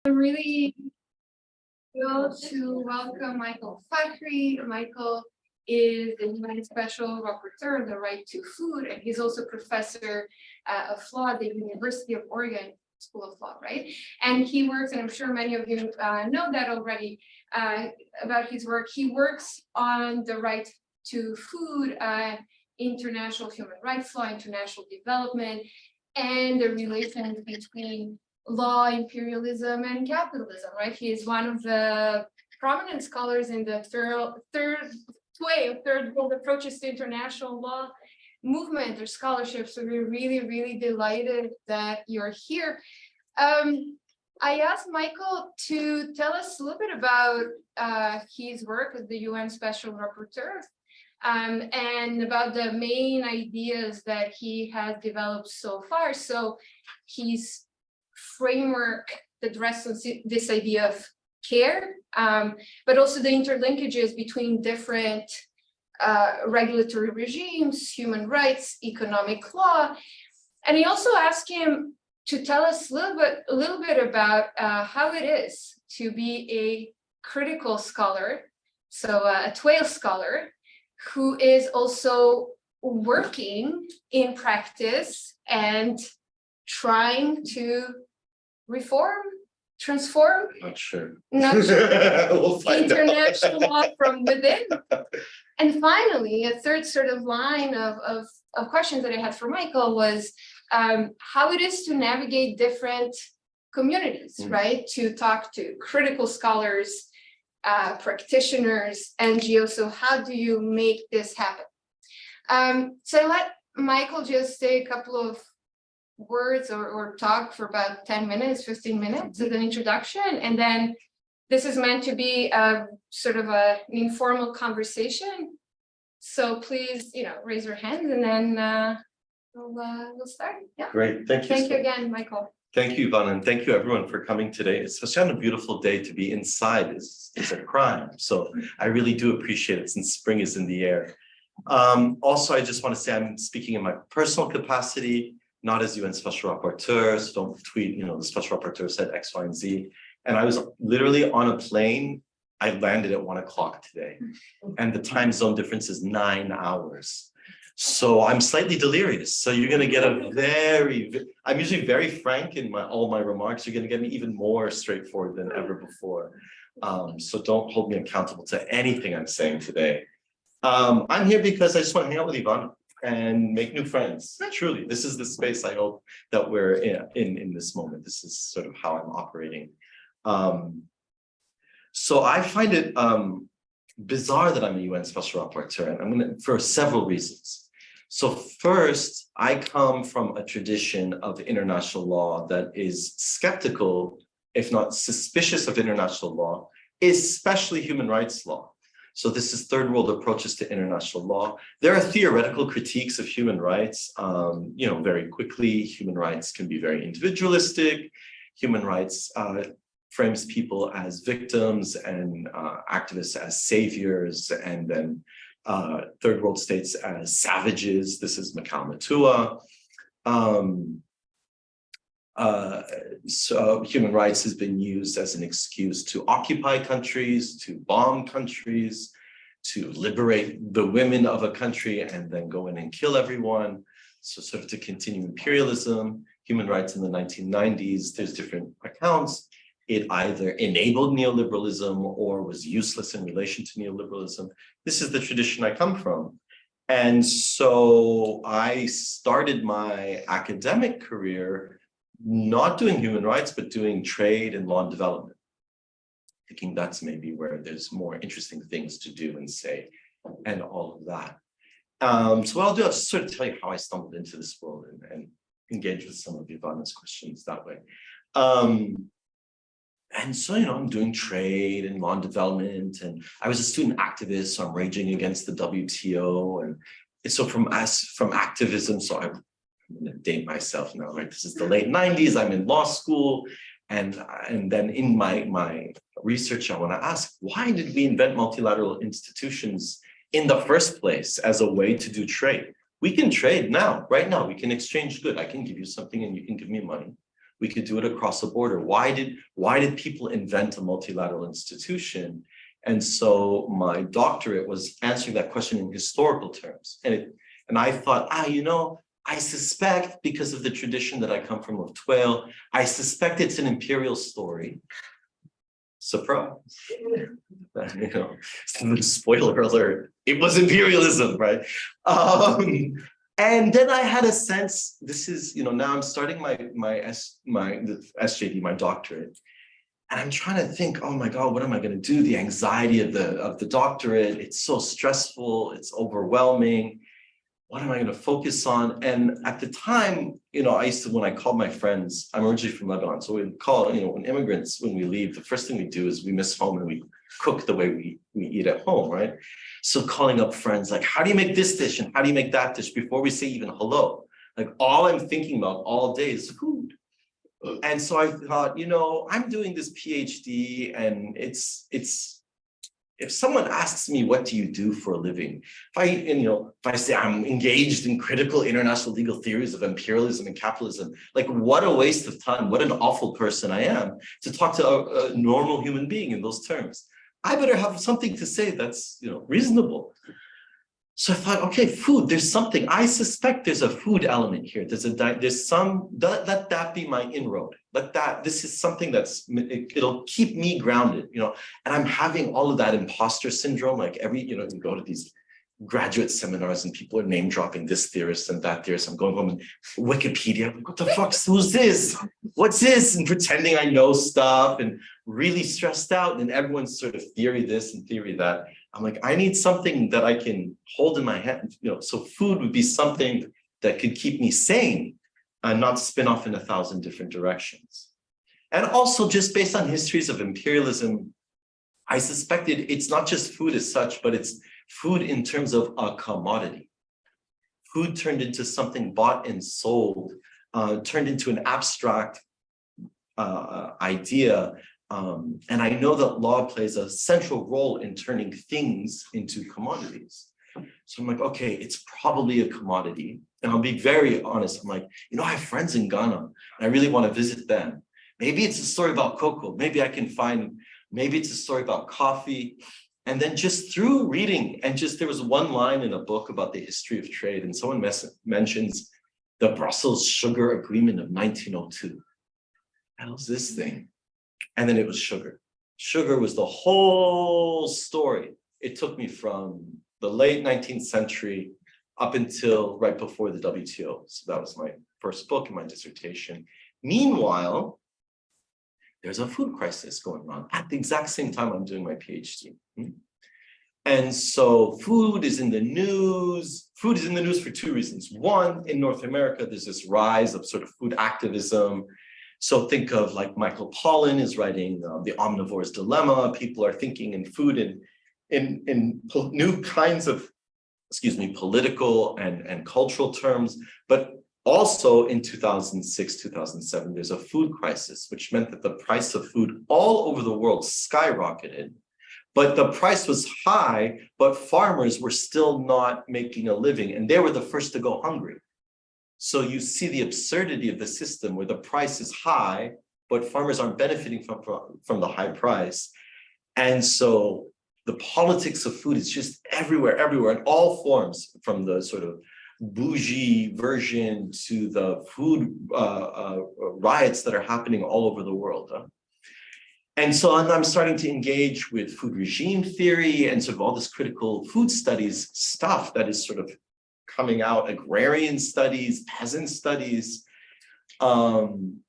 I'm really thrilled to welcome Michael Fakhri. Michael is the UN Special Rapporteur on the right to food, and he's also professor of law at the University of Oregon School of Law, right? And he works, and I'm sure many of you know that already about his work. He works on the right to food, international human rights law, international development, and the relations between law, imperialism, and capitalism, right? He is one of the prominent scholars in the third world approaches to international law movement or scholarship. So we're really delighted that you're here. I asked Michael to tell us a little bit about his work as the UN Special Rapporteur, and about the main ideas that he has developed so far. So his framework that rests on this idea of care, but also the interlinkages between different regulatory regimes, human rights, economic law. And I also asked him to tell us a little bit about how it is to be a critical scholar, so a TWAIL scholar, who is also working in practice and trying to reform, transform, Not sure. we'll international law from within. And finally, a third sort of line of questions that I had for Michael was how it is to navigate different communities, right? To talk to critical scholars, practitioners, NGOs. So how do you make this happen? So I let Michael just say a couple of words or talk for about 10 minutes, 15 minutes as an introduction. And then this is meant to be a sort of an informal conversation. So please, raise your hand and then we'll start. Yeah. Great. Thank you. Thank you again, Michael. Thank you, Ivana, and thank you everyone for coming today. Especially on a beautiful day, to be inside is a crime. So I really do appreciate it since spring is in the air. Also, I just want to say I'm speaking in my personal capacity, not as UN Special Rapporteur, so don't tweet, the Special Rapporteur said X, Y, and Z. And I was literally on a plane. I landed at 1 o'clock today, and the time zone difference is 9 hours. So I'm slightly delirious. So you're going to get I'm usually very frank in all my remarks. You're going to get me even more straightforward than ever before. So don't hold me accountable to anything I'm saying today. I'm here because I just want to hang out with Ivana and make new friends. Truly, this is the space I hope that we're in this moment. This is sort of how I'm operating. So I find it bizarre that I'm a UN Special Rapporteur, and I'm going to, for several reasons. So first, I come from a tradition of international law that is skeptical, if not suspicious of international law, especially human rights law. So this is third world approaches to international law. There are theoretical critiques of human rights. Very quickly, human rights can be very individualistic. Human rights frames people as victims and activists as saviors, and then third world states as savages. This is Mikhail Matua. So human rights has been used as an excuse to occupy countries, to bomb countries, to liberate the women of a country and then go in and kill everyone. So sort of to continue imperialism. Human rights in the 1990s, there's different accounts. It either enabled neoliberalism or was useless in relation to neoliberalism. This is the tradition I come from. And so I started my academic career not doing human rights, but doing trade and law and development, thinking that's maybe where there's more interesting things to do and say, and all of that. So what I'll do, I'll just sort of tell you how I stumbled into this world and engage with some of Ivana's questions that way. And so, I'm doing trade and law and development, and I was a student activist, so I'm raging against the WTO. And so from activism, so I'm going to date myself now, right? This is the late 90s, I'm in law school. And then in my research, I want to ask, why did we invent multilateral institutions in the first place as a way to do trade? We can trade now, right now, we can exchange goods. I can give you something and you can give me money. We could do it across the border. Why did people invent a multilateral institution? And so my doctorate was answering that question in historical terms. And I thought, I suspect, because of the tradition that I come from of Twail, I suspect it's an imperial story. Surprise. Spoiler alert, it was imperialism, right? And then I had a sense, this is, now I'm starting the SJD, my doctorate. And I'm trying to think, oh my God, what am I going to do? The anxiety of the doctorate, it's so stressful, it's overwhelming. What am I going to focus on? And at the time, I used to, when I called my friends, I'm originally from Lebanon. So we'd call, when immigrants, when we leave, the first thing we do is we miss home and we cook the way we eat at home, right? So calling up friends, like, how do you make this dish? And how do you make that dish? Before we say even hello, like all I'm thinking about all day is food. And so I thought, I'm doing this PhD and it's, if someone asks me, what do you do for a living? If I say I'm engaged in critical international legal theories of imperialism and capitalism, like what a waste of time, what an awful person I am to talk to a normal human being in those terms. I better have something to say that's, reasonable. So I thought, okay, food, there's something, I suspect there's a food element here. There's some, let that be my inroad. This is something it'll keep me grounded, and I'm having all of that imposter syndrome, like you go to these graduate seminars and people are name dropping this theorist and that theorist. I'm going home and Wikipedia, like, what the fuck, who's this? What's this? And pretending I know stuff and really stressed out, and everyone's sort of theory this and theory that. I'm like, I need something that I can hold in my hand, so food would be something that could keep me sane and not spin off in 1,000 different directions. And also just based on histories of imperialism, I suspected it's not just food as such, but it's food in terms of a commodity. Food turned into something bought and sold, turned into an abstract idea. And I know that law plays a central role in turning things into commodities. So I'm like, okay, it's probably a commodity. And I'll be very honest. I'm like, I have friends in Ghana and I really want to visit them. Maybe it's a story about cocoa. Maybe it's a story about coffee. And then just through reading, and there was one line in a book about the history of trade, and someone mentions the Brussels Sugar Agreement of 1902. What was this thing? And then it was sugar. Sugar was the whole story. It took me from the late 19th century up until right before the WTO. So that was my first book and my dissertation. Meanwhile, there's a food crisis going on at the exact same time I'm doing my PhD. And so food is in the news. Food is in the news for two reasons. One, in North America, there's this rise of sort of food activism. So think of like Michael Pollan is writing The Omnivore's Dilemma. People are thinking in food in new kinds of, political and cultural terms. But also in 2006, 2007, there's a food crisis, which meant that the price of food all over the world skyrocketed. But the price was high, but farmers were still not making a living, and they were the first to go hungry. So you see the absurdity of the system where the price is high, but farmers aren't benefiting from the high price. And so the politics of food is just everywhere, in all forms, from the sort of bougie version to the food riots that are happening all over the world. And so I'm starting to engage with food regime theory and sort of all this critical food studies stuff that is sort of coming out, agrarian studies, peasant studies. And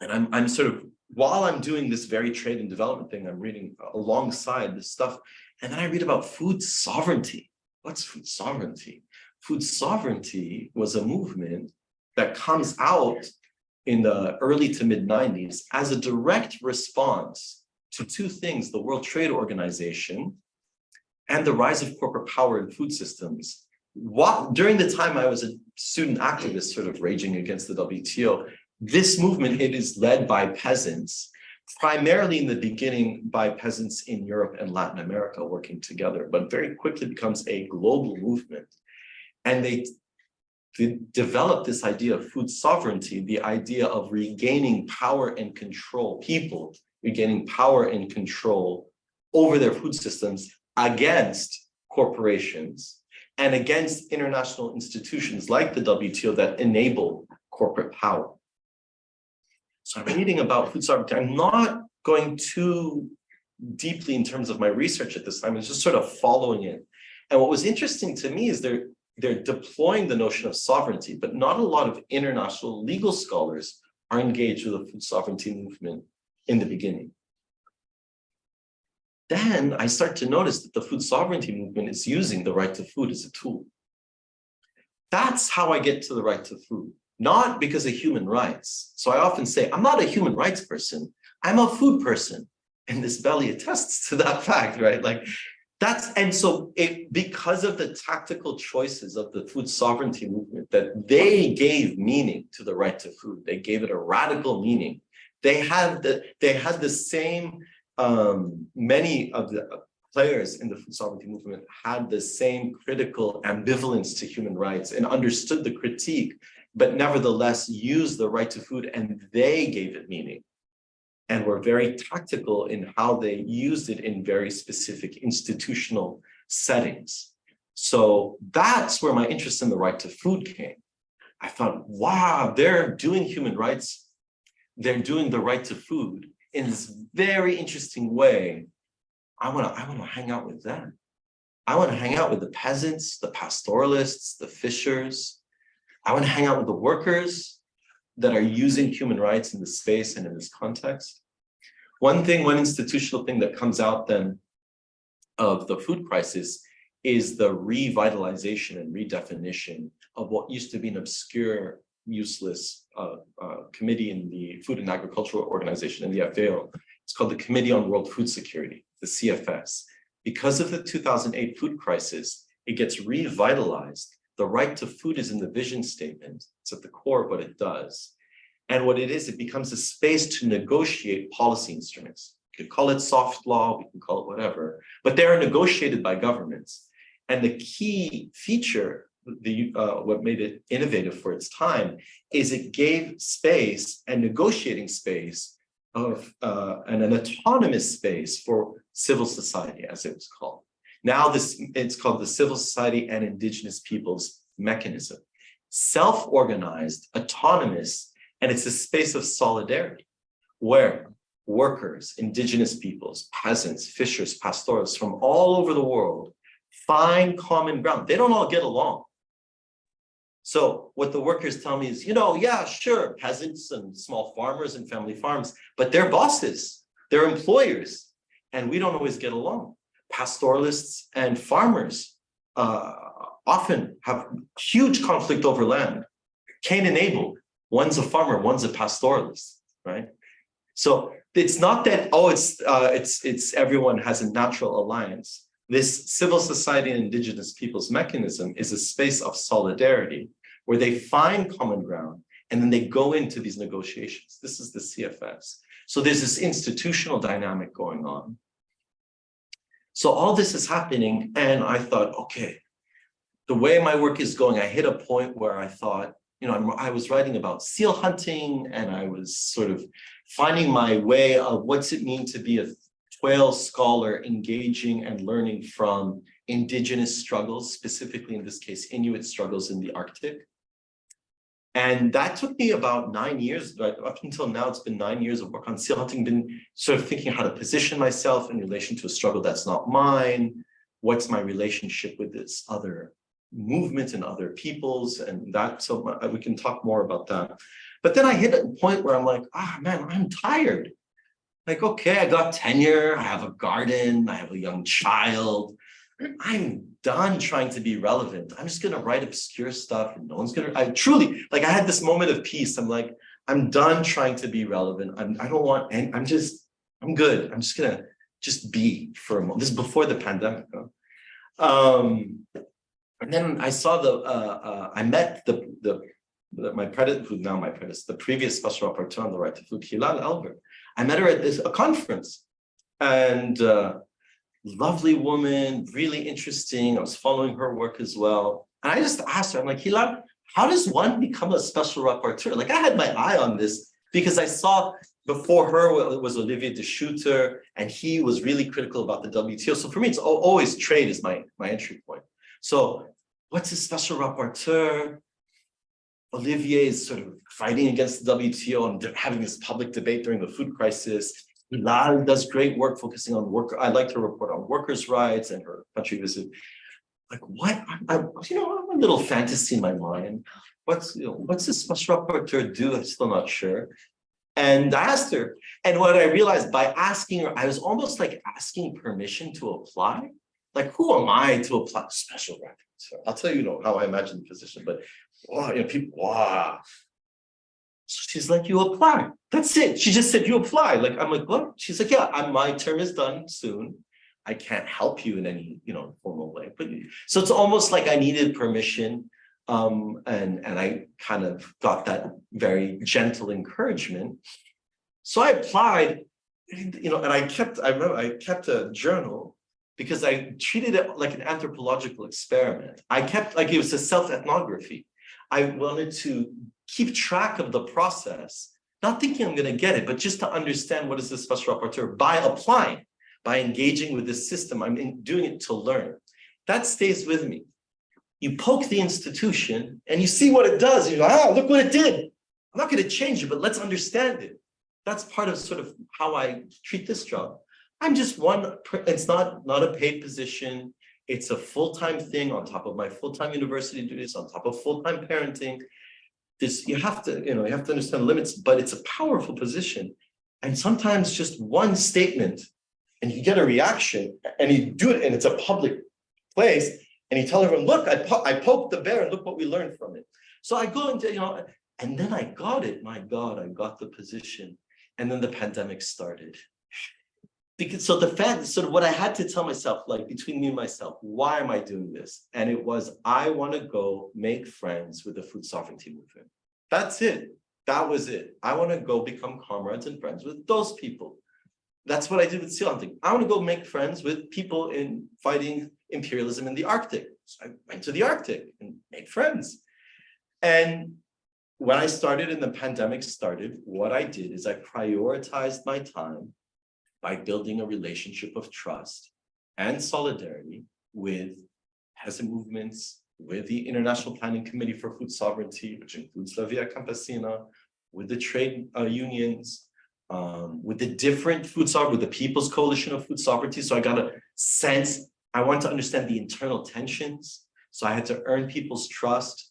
I'm sort of, while I'm doing this very trade and development thing, I'm reading alongside this stuff. And then I read about food sovereignty. What's food sovereignty? Food sovereignty was a movement that comes out in the early to mid 90s as a direct response to two things: the World Trade Organization and the rise of corporate power in food systems. During the time I was a student activist sort of raging against the WTO, this movement, it is led by peasants, primarily in the beginning by peasants in Europe and Latin America working together, but very quickly becomes a global movement. And developed this idea of food sovereignty, the idea of regaining power and control, people regaining power and control over their food systems against corporations and against international institutions like the WTO that enable corporate power. So I'm reading about food sovereignty. I'm not going too deeply in terms of my research at this time. It's just sort of following it. And what was interesting to me is they're deploying the notion of sovereignty, but not a lot of international legal scholars are engaged with the food sovereignty movement in the beginning. Then I start to notice that the food sovereignty movement is using the right to food as a tool. That's how I get to the right to food, not because of human rights. So I often say, I'm not a human rights person, I'm a food person. And this belly attests to that fact, right? Like because of the tactical choices of the food sovereignty movement, that they gave meaning to the right to food, they gave it a radical meaning. They had the same, many of the players in the food sovereignty movement had the same critical ambivalence to human rights and understood the critique, but nevertheless used the right to food and they gave it meaning. And were very tactical in how they used it in very specific institutional settings. So that's where my interest in the right to food came. I thought, wow, they're doing human rights. They're doing the right to food in this very interesting way. I want to hang out with them. I want to hang out with the peasants, the pastoralists, the fishers. I want to hang out with the workers that are using human rights in this space and in this context. One institutional thing that comes out then of the food crisis is the revitalization and redefinition of what used to be an obscure, useless committee in the Food and Agricultural Organization, in the FAO. It's called the Committee on World Food Security, the CFS. Because of the 2008 food crisis, it gets revitalized. The right to food is in the vision statement. It's at the core of what it does. And what it is, it becomes a space to negotiate policy instruments. We could call it soft law, we can call it whatever, but they are negotiated by governments. And the key feature, what made it innovative for its time, is it gave space and negotiating space of and an autonomous space for civil society, as it was called. Now it's called the Civil Society and Indigenous Peoples Mechanism. Self-organized, autonomous, and it's a space of solidarity where workers, indigenous peoples, peasants, fishers, pastoralists from all over the world find common ground. They don't all get along. So what the workers tell me is, yeah, sure, peasants and small farmers and family farms, but they're bosses, they're employers, and we don't always get along. Pastoralists and farmers often have huge conflict over land. Cain and Abel. One's a farmer, one's a pastoralist, right? So it's not that, it's everyone has a natural alliance. This civil society and indigenous peoples mechanism is a space of solidarity where they find common ground and then they go into these negotiations. This is the CFS. So there's this institutional dynamic going on. So all this is happening and I thought, okay, the way my work is going, I hit a point where I thought, I was writing about seal hunting and I was sort of finding my way of what's it mean to be a whale scholar engaging and learning from indigenous struggles, specifically in this case, Inuit struggles in the Arctic. And that took me about 9 years, right? Up until now, it's been 9 years of work on seal hunting, been sort of thinking how to position myself in relation to a struggle that's not mine. What's my relationship with this other movement and other peoples and that, so we can talk more about that. But then I hit a point where I'm like, man, I'm tired. Like, okay, I got tenure, I have a garden, I have a young child. I'm done trying to be relevant. I'm just gonna write obscure stuff and no one's gonna, I had this moment of peace. I'm like, I'm done trying to be relevant. I don't want, and I'm good. I'm just gonna be for a moment. This is before the pandemic. And then I saw I met my predecessor, the previous special rapporteur on the right to food, Hilal Elber. I met her at a conference, and lovely woman, really interesting. I was following her work as well. And I just asked her, I'm like, Hilal, how does one become a special rapporteur? Like I had my eye on this because I saw before her was Olivier de Schutter, and he was really critical about the WTO. So for me, it's always trade is my entry point. So what's a special rapporteur? Olivier is sort of fighting against the WTO and having this public debate during the food crisis. Hilal does great work focusing on worker. I like to report on workers' rights and her country visit. Like what? I'm a little fantasy in my mind. What's this special rapporteur do? I'm still not sure. And I asked her, and what I realized by asking her, I was almost like asking permission to apply. Like, who am I to apply special rapporteur? I'll tell you, how I imagine the position, but people, wow. So she's like, you apply. That's it. She just said, you apply. Like, I'm like, what? She's like, yeah, my term is done soon. I can't help you in any, formal way. But so it's almost like I needed permission. And I kind of got that very gentle encouragement. So I applied, and I remember I kept a journal because I treated it like an anthropological experiment. It was a self-ethnography. I wanted to keep track of the process, not thinking I'm going to get it, but just to understand what is the special rapporteur by applying, by engaging with this system. I'm doing it to learn. That stays with me. You poke the institution and you see what it does. You go, look what it did. I'm not going to change it, but let's understand it. That's part of sort of how I treat this job. I'm just it's not a paid position. It's a full-time thing on top of my full-time university duties, on top of full-time parenting. You have to understand limits, but it's a powerful position. And sometimes just one statement and you get a reaction and you do it and it's a public place and you tell everyone, look, I poked the bear and look what we learned from it. So I go into, and then I got it. My God, I got the position. And then the pandemic started. So what I had to tell myself, like between me and myself, why am I doing this? And it was, I want to go make friends with the food sovereignty movement. That's it. That was it. I want to go become comrades and friends with those people. That's what I did with seal hunting. I want to go make friends with people in fighting imperialism in the Arctic. So I went to the Arctic and made friends. And when I started and the pandemic started, what I did is I prioritized my time by building a relationship of trust and solidarity with peasant movements, with the International Planning Committee for Food Sovereignty, which includes La Via Campesina, with the trade unions, with the different food sovereignty, with the People's Coalition of Food Sovereignty. So I got a sense, I want to understand the internal tensions. So I had to earn people's trust.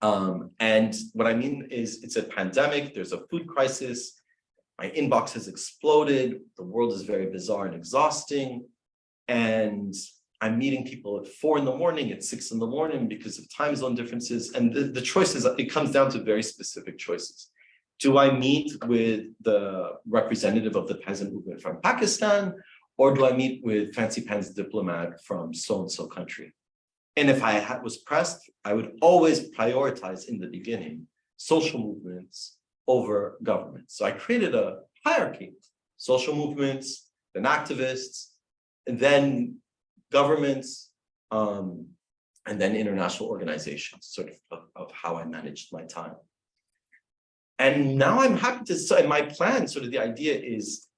And what I mean is it's a pandemic, there's a food crisis, my inbox has exploded, the world is very bizarre and exhausting, and I'm meeting people at 4 a.m, at 6 a.m, because of time zone differences. And the choices, it comes down to very specific choices. Do I meet with the representative of the peasant movement from Pakistan, or do I meet with Fancy Pants diplomat from so-and-so country? And if I was pressed, I would always prioritize in the beginning social movements over government. So I created a hierarchy: social movements, then activists, and then governments, and then international organizations, sort of how I managed my time. And now I'm happy to say, my plan, sort of the idea is,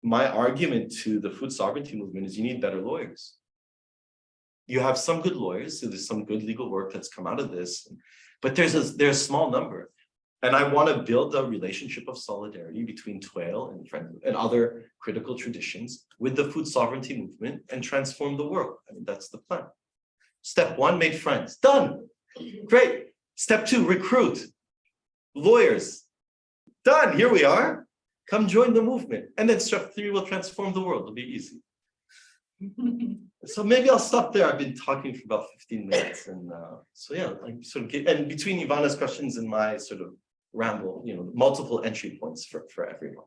my argument to the food sovereignty movement is you need better lawyers. You have some good lawyers, so there's some good legal work that's come out of this, but there's a small number. And I want to build a relationship of solidarity between TWAIL and other critical traditions with the food sovereignty movement and transform the world. I mean, that's the plan. Step 1, make friends. Done. Great. Step 2, recruit lawyers. Done. Here we are. Come join the movement. And then step 3 will transform the world. It'll be easy. So maybe I'll stop there. I've been talking for about 15 minutes. And so yeah, I'm sort of and between Ivana's questions and my sort of ramble, multiple entry points for everyone.